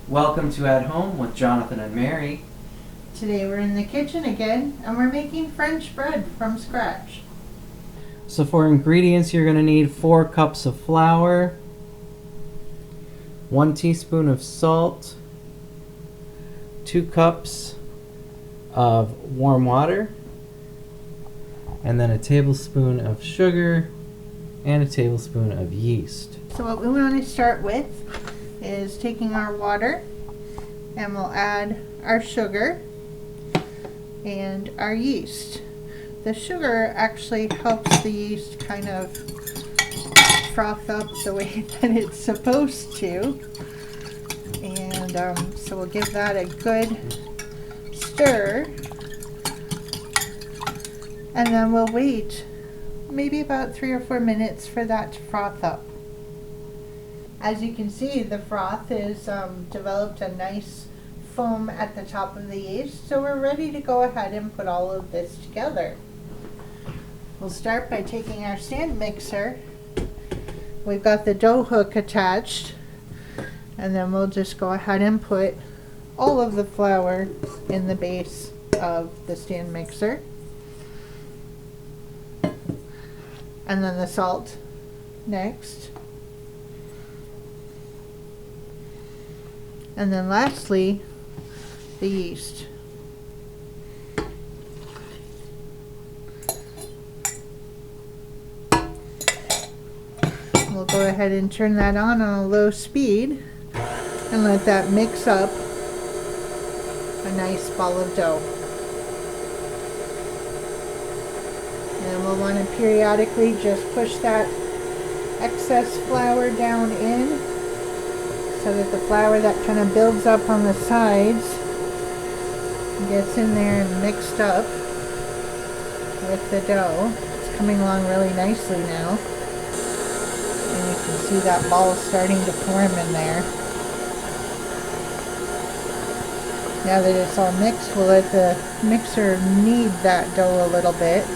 Welcome to At Home with Jonathan and Mary. Today we're in the kitchen again and we're making French bread from scratch. So for ingredients, you're going to need 4 cups of flour, 1 teaspoon of salt, 2 cups of warm water, and then a tablespoon of sugar and a tablespoon of yeast. So what we want to start with is taking our water and we'll add our sugar and our yeast. The sugar actually helps the yeast kind of froth up the way that it's supposed to. And so we'll give that a good stir. And then we'll wait maybe about 3 or 4 minutes for that to froth up. As you can see, the froth is developed a nice foam at the top of the yeast, so we're ready to go ahead and put all of this together. We'll start by taking our stand mixer. We've got the dough hook attached, and then we'll just go ahead and put all of the flour in the base of the stand mixer. And then the salt next. And then lastly, the yeast. We'll go ahead and turn that on a low speed and let that mix up a nice ball of dough. And we'll want to periodically just push that excess flour down in so that the flour that kind of builds up on the sides gets in there and mixed up with the dough. It's coming along really nicely now. And you can see that ball starting to form in there. Now that it's all mixed, we'll let the mixer knead that dough a little bit.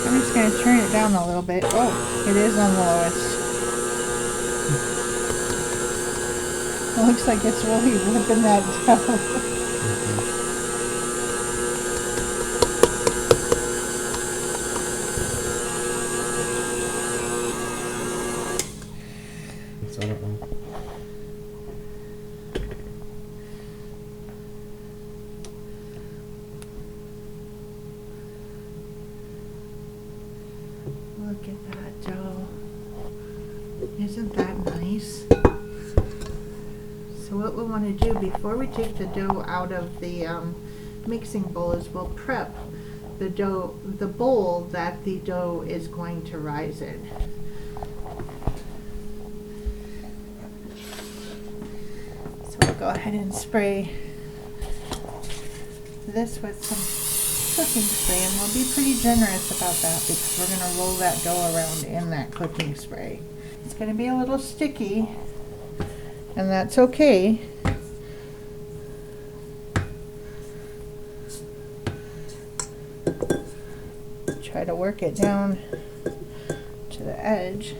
I'm just going to turn it down a little bit. Oh, it is on the lowest. It looks like it's really whipping that dough. I don't know. Look at that dough. Isn't that nice? So what we want to do before we take the dough out of the mixing bowl is we'll prep the bowl that the dough is going to rise in. So we'll go ahead and spray this with some cooking spray, and we'll be pretty generous about that because we're going to roll that dough around in that cooking spray. It's going to be a little sticky, and that's okay. Try to work it down to the edge,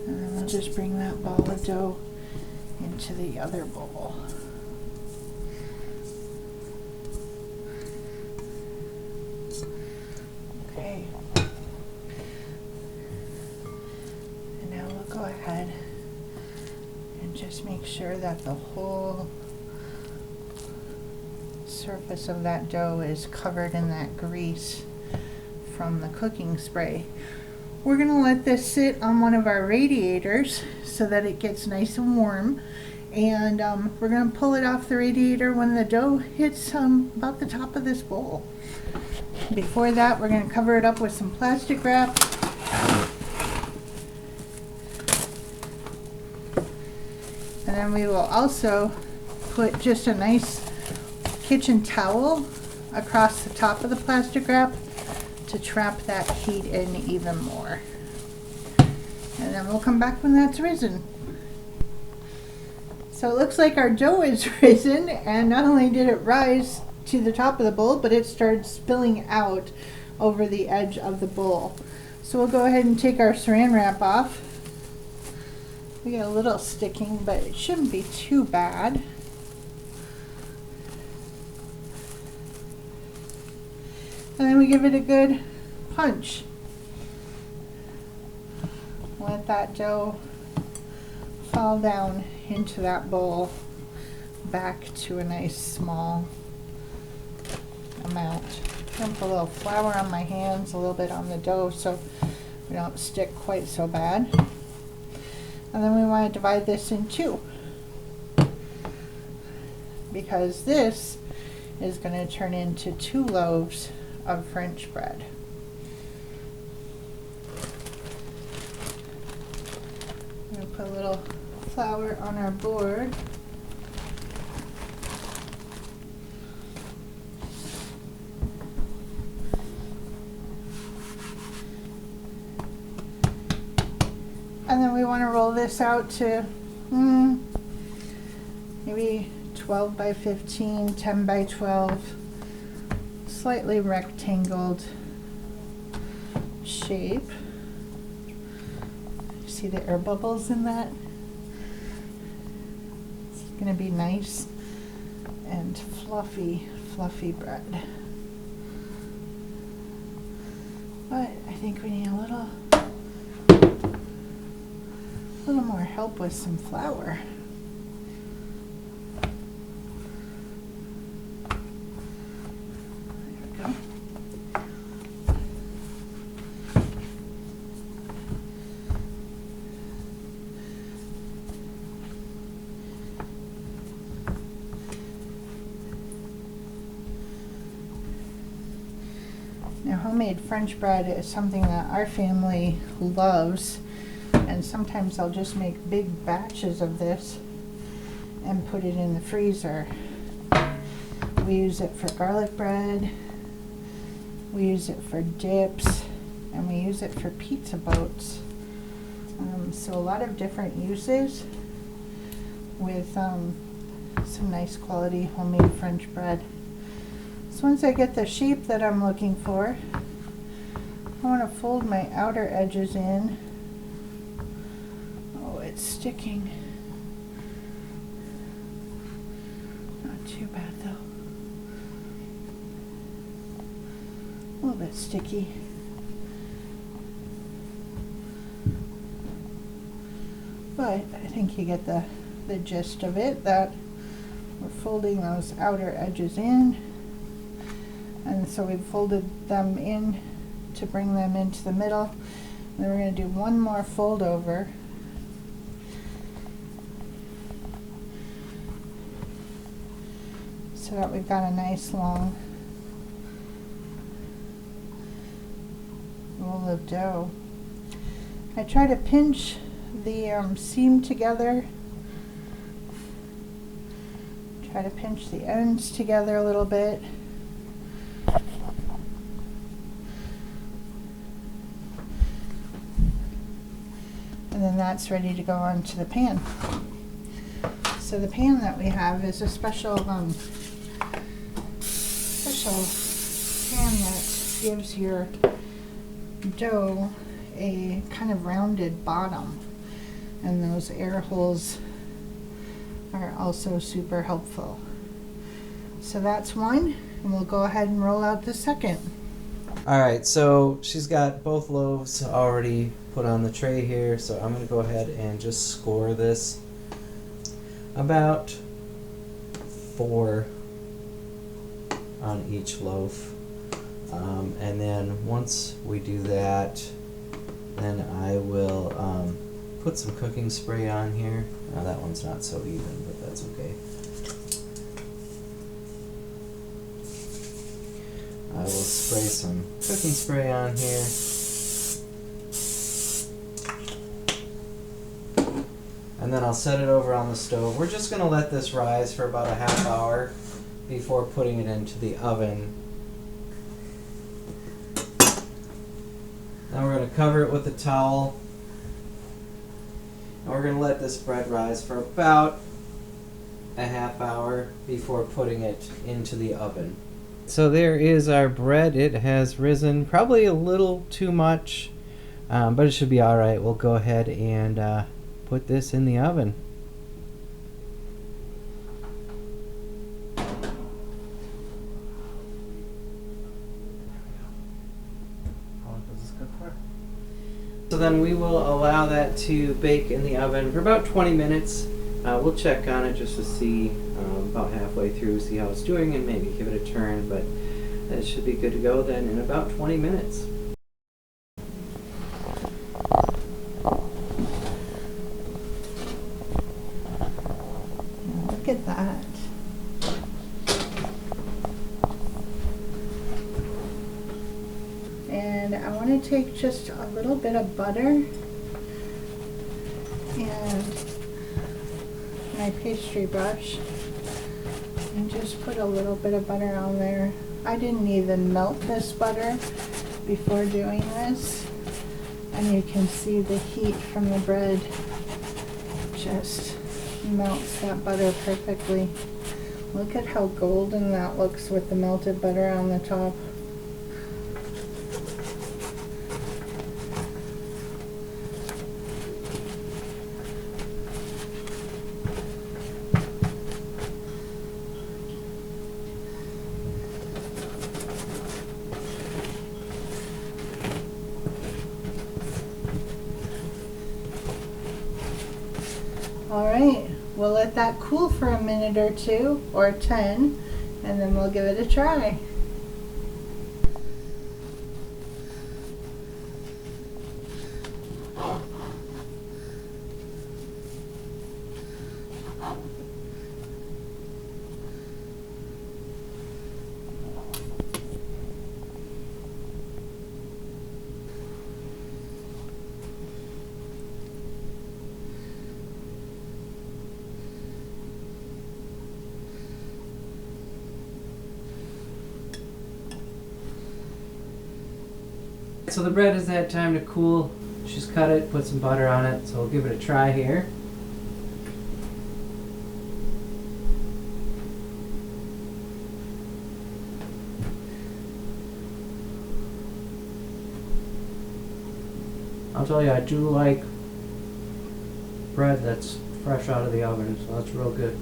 and then we'll just bring that ball of dough into the other bowl. Okay. And now we'll go ahead and just make sure that the whole surface of that dough is covered in that grease from the cooking spray. We're going to let this sit on one of our radiators so that it gets nice and warm, and we're going to pull it off the radiator when the dough hits about the top of this bowl. Before that, we're going to cover it up with some plastic wrap. And then we will also put just a nice kitchen towel across the top of the plastic wrap to trap that heat in even more. And then we'll come back when that's risen. So it looks like our dough is risen, and not only did it rise to the top of the bowl, but it started spilling out over the edge of the bowl. So we'll go ahead and take our saran wrap off. We get a little sticking, but it shouldn't be too bad. And then we give it a good punch. Let that dough fall down into that bowl back to a nice small amount. I'm gonna put a little flour on my hands, a little bit on the dough so we don't stick quite so bad. And then we want to divide this in two, because this is going to turn into 2 loaves of French bread. I'm going to put a little flour on our board. And then we want to roll this out to maybe 12 by 15, 10 by 12, slightly rectangled shape. See the air bubbles in that? It's going to be nice and fluffy, fluffy bread. But I think we need a little more help with some flour. There we go. Now, homemade French bread is something that our family loves. And sometimes I'll just make big batches of this and put it in the freezer. We use it for garlic bread, we use it for dips, and we use it for pizza boats. So a lot of different uses with some nice quality homemade French bread. So once I get the shape that I'm looking for, I want to fold my outer edges in. It's sticking. Not too bad though. A little bit sticky. But I think you get the gist of it, that we're folding those outer edges in. And so we've folded them in to bring them into the middle. And then we're going to do one more fold over. So that we've got a nice long roll of dough. I try to pinch the seam together. Try to pinch the ends together a little bit. And then that's ready to go onto the pan. So the pan that we have is a special pan that gives your dough a kind of rounded bottom, and those air holes are also super helpful. So that's one, and we'll go ahead and roll out the second. Alright, so she's got both loaves already put on the tray here, so I'm going to go ahead and just score this about 4 on each loaf. And then once we do that, then I will put some cooking spray on here. Now that one's not so even, but that's okay. I will spray some cooking spray on here. And then I'll set it over on the stove. We're just going to let this rise for about a half hour before putting it into the oven. Now we're going to cover it with a towel. And we're going to let this bread rise for about a half hour before putting it into the oven. So there is our bread. It has risen probably a little too much, but it should be all right. We'll go ahead and put this in the oven. How long does this cook for? So then we will allow that to bake in the oven for about 20 minutes. We'll check on it just to see about halfway through, see how it's doing, and maybe give it a turn, but it should be good to go then in about 20 minutes. Look at that. And I want to take just a little bit of butter and my pastry brush and just put a little bit of butter on there. I didn't even melt this butter before doing this, and you can see the heat from the bread just melts that butter perfectly. Look at how golden that looks with the melted butter on the top. All right, we'll let that cool for a minute or two, or 10, and then we'll give it a try. So the bread has had time to cool. She's cut it, put some butter on it, so we'll give it a try here. I'll tell you, I do like bread that's fresh out of the oven, so that's real good.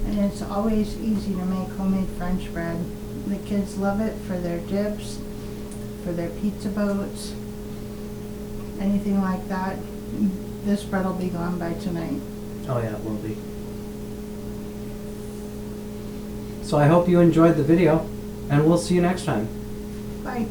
And it's always easy to make homemade French bread. The kids love it for their dips, for their pizza boats, anything like that. This bread will be gone by tonight. Oh yeah, it will be. So I hope you enjoyed the video, and we'll see you next time. Bye.